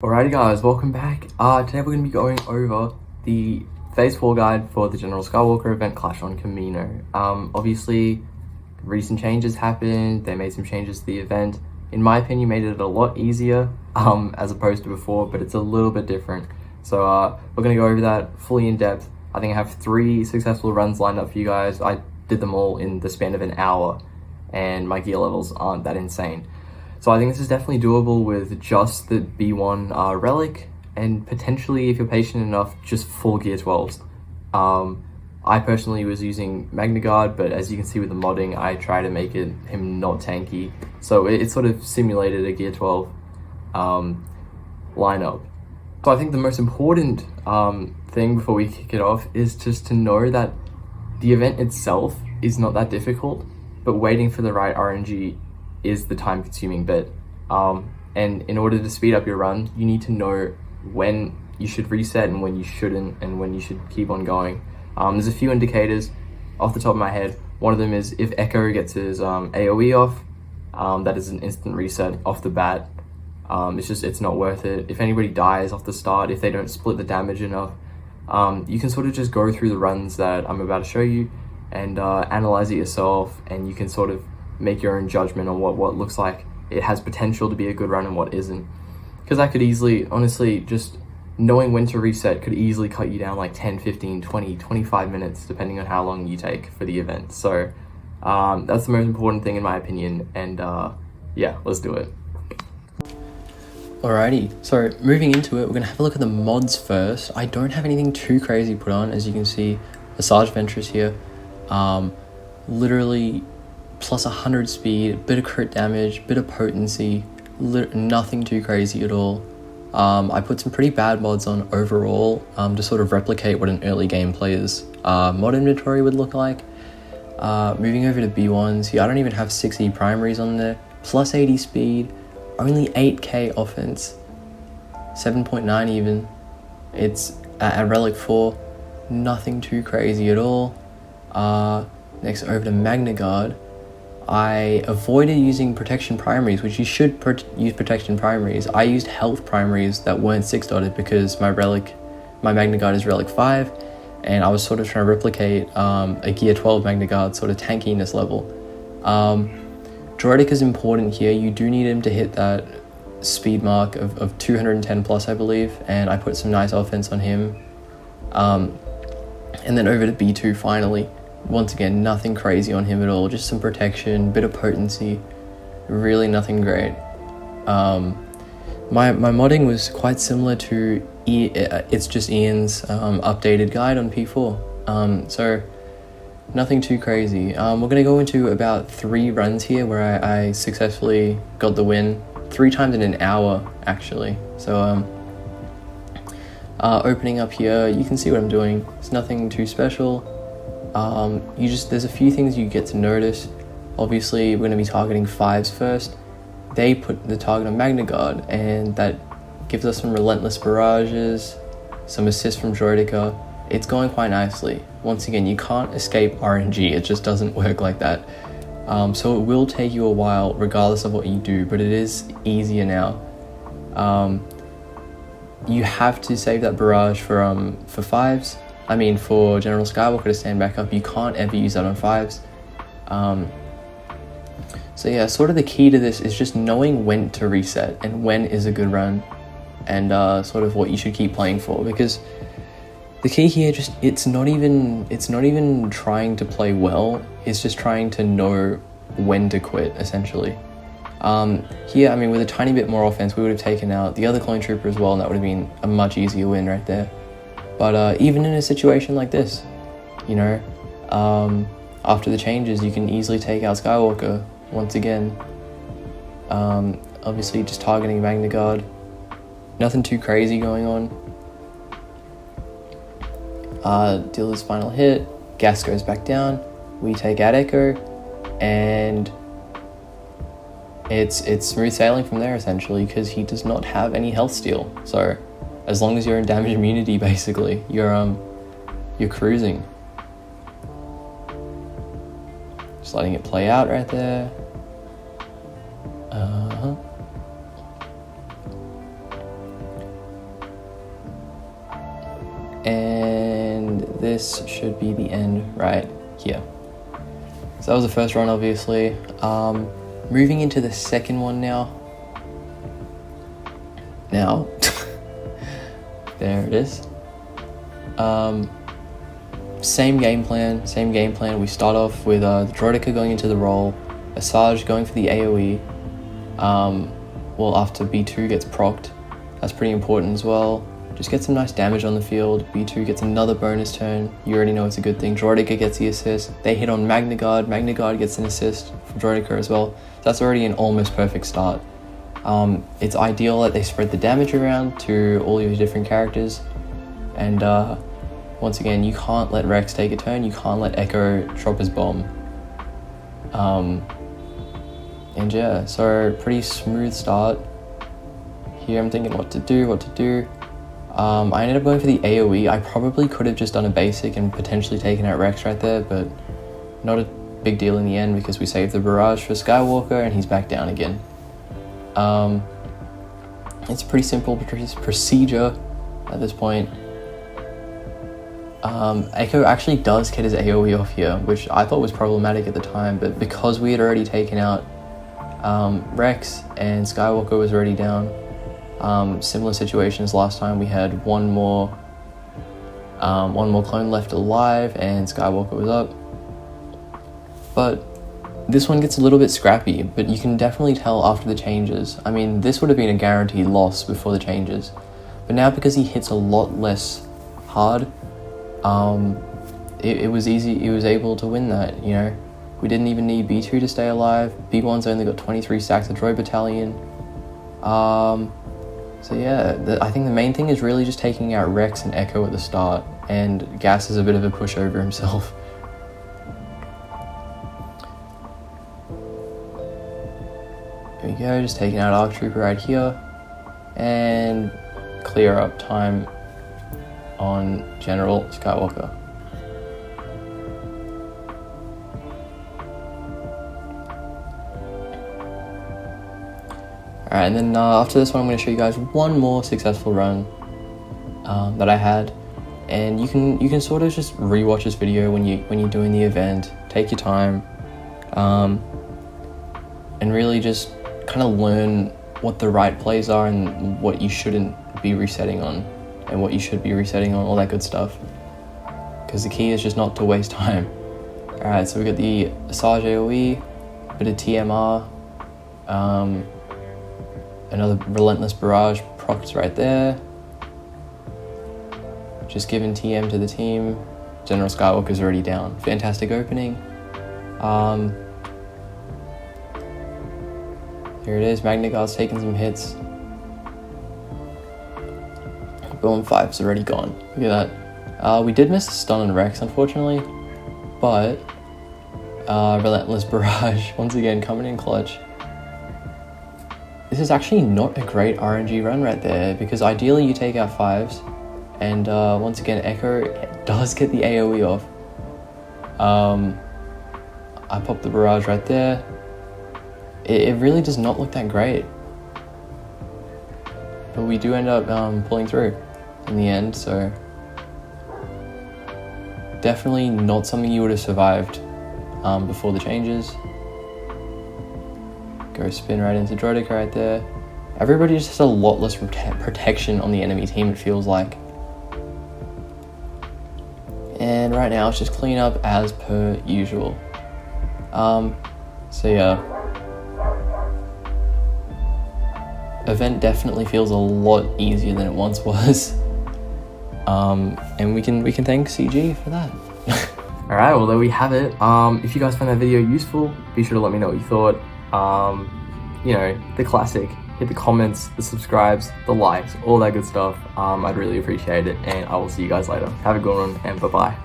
Alrighty guys, welcome back. Today we're going to be going over the Phase 4 guide for the General Skywalker event Clash on Kamino. Obviously, recent changes happened, they made some changes to the event. In my opinion, made it a lot easier as opposed to before, but it's a little bit different. So we're going to go over that fully in depth. I think I have 3 successful runs lined up for you guys. I did them all in the span of an hour, and my gear levels aren't that insane. So I think this is definitely doable with just the B1 relic, and potentially, if you're patient enough, just full gear 12s. I personally was using Magna Guard, but as you can see with the modding, I try to make him not tanky. So it sort of simulated a gear 12 lineup. So I think the most important thing before we kick it off is just to know that the event itself is not that difficult, but waiting for the right RNG is the time-consuming bit. And in order to speed up your run, you need to know when you should reset and when you shouldn't, and when you should keep on going. There's a few indicators off the top of my head. One of them is if Echo gets his AoE off, that is an instant reset off the bat. It's not worth it. If anybody dies off the start, if they don't split the damage enough, you can sort of just go through the runs that I'm about to show you and analyze it yourself, and you can sort of make your own judgment on what looks like it has potential to be a good run and what isn't. Because that could easily, honestly, just knowing when to reset could easily cut you down like 10, 15, 20, 25 minutes, depending on how long you take for the event. So that's the most important thing in my opinion, and yeah, let's do it. Alrighty, so moving into it, we're going to have a look at the mods first. I don't have anything too crazy put on. As you can see, Asajj Ventress here, literally plus 100 speed, bit of crit damage, bit of potency, nothing too crazy at all. I put some pretty bad mods on overall to sort of replicate what an early game player's mod inventory would look like. Moving over to B1s, here I don't even have 60 primaries on there, plus 80 speed, only 8k offense, 7.9 even. It's at Relic 4, nothing too crazy at all. Next over to Magna Guard, I avoided using protection primaries, which you should use protection primaries. I used health primaries that weren't 6-dotted because my Magna Guard is Relic 5, and I was sort of trying to replicate a Gear 12 Magna Guard sort of tankiness level. Droidic is important here. You do need him to hit that speed mark of 210 plus, I believe, and I put some nice offense on him. And then over to B2 finally. Once again, nothing crazy on him at all, just some protection, bit of potency, really nothing great. My modding was quite similar to It's Just Ian's updated guide on P4, so nothing too crazy. We're going to go into about 3 runs here where I successfully got the win 3 times in an hour actually. So opening up here, you can see what I'm doing. It's nothing too special. There's a few things you get to notice. Obviously, we're going to be targeting 5s first. They put the target on Magna Guard, and that gives us some relentless barrages, some assists from Droidica. It's going quite nicely. Once again, you can't escape RNG. It just doesn't work like that. So it will take you a while, regardless of what you do, but it is easier now. You have to save that barrage for 5s. I mean, for General Skywalker to stand back up, you can't ever use that on 5s. So yeah, sort of the key to this is just knowing when to reset and when is a good run, and sort of what you should keep playing for. Because the key here, it's not even trying to play well. It's just trying to know when to quit, essentially. Here, I mean, with a tiny bit more offense, we would have taken out the other clone trooper as well, and that would have been a much easier win right there. But even in a situation like this, you know, after the changes, you can easily take out Skywalker once again. Obviously, just targeting Magna Guard. Nothing too crazy going on. Deal his final hit. Gas goes back down. We take out Echo, and it's smooth sailing from there essentially, because he does not have any health steal. So as long as you're in damage immunity, basically, you're cruising. Just letting it play out right there. and this should be the end right here. So that was the first run, obviously. Moving into the second one now. There it is. Same game plan. We start off with the Droideka going into the role, Asajj going for the AoE. Well, after B2 gets procced, that's pretty important as well. Just get some nice damage on the field. B2 gets another bonus turn. You already know it's a good thing. Droideka gets the assist. They hit on Magna Guard. Magna Guard gets an assist from Droideka as well. So that's already an almost perfect start. It's ideal that they spread the damage around to all your different characters. And once again, you can't let Rex take a turn. You can't let Echo drop his bomb. And yeah, so pretty smooth start. Here I'm thinking what to do. I ended up going for the AoE. I probably could have just done a basic and potentially taken out Rex right there, but not a big deal in the end because we saved the barrage for Skywalker and he's back down again. It's a pretty simple procedure at this point. Echo actually does get his AoE off here, which I thought was problematic at the time, but because we had already taken out Rex and Skywalker was already down, similar situations last time, we had one more clone left alive and Skywalker was up. But this one gets a little bit scrappy, but you can definitely tell after the changes. I mean, this would have been a guaranteed loss before the changes, but now because he hits a lot less hard, it was easy. He was able to win that, you know. We didn't even need B2 to stay alive. B1's only got 23 stacks of Droid Battalion. So yeah, I think the main thing is really just taking out Rex and Echo at the start, and Gas is a bit of a pushover himself. There we go, just taking out Arc Trooper right here, and clear up time on General Skywalker. Alright, and then after this one, I'm going to show you guys one more successful run that I had, and you can sort of just rewatch this video when you're doing the event. Take your time, and really just kind of learn what the right plays are and what you shouldn't be resetting on, and what you should be resetting on, all that good stuff. Because the key is just not to waste time. Alright, so we got the Asajj AoE, bit of TMR. Another Relentless Barrage procs right there. Just giving TM to the team. General Skywalker's already down. Fantastic opening. Here it is. Magna Guard's taking some hits. Boom, 5's already gone. Look at that. We did miss a stun on Rex, unfortunately. But Relentless Barrage, once again, coming in clutch. This is actually not a great RNG run right there, because ideally you take out 5s, and once again Echo does get the AoE off. I popped the barrage right there. It really does not look that great, but we do end up pulling through in the end, so definitely not something you would have survived before the changes. Go spin right into Droideka right there. Everybody just has a lot less protection on the enemy team, it feels like. And right now it's just clean up as per usual. So yeah. Event definitely feels a lot easier than it once was. And we can thank CG for that. Alright, well there we have it. If you guys found that video useful, be sure to let me know what you thought. You know, the classic, hit the comments, the subscribes, the likes, all that good stuff. I'd really appreciate it, and I will see you guys later. Have a good one, and bye bye.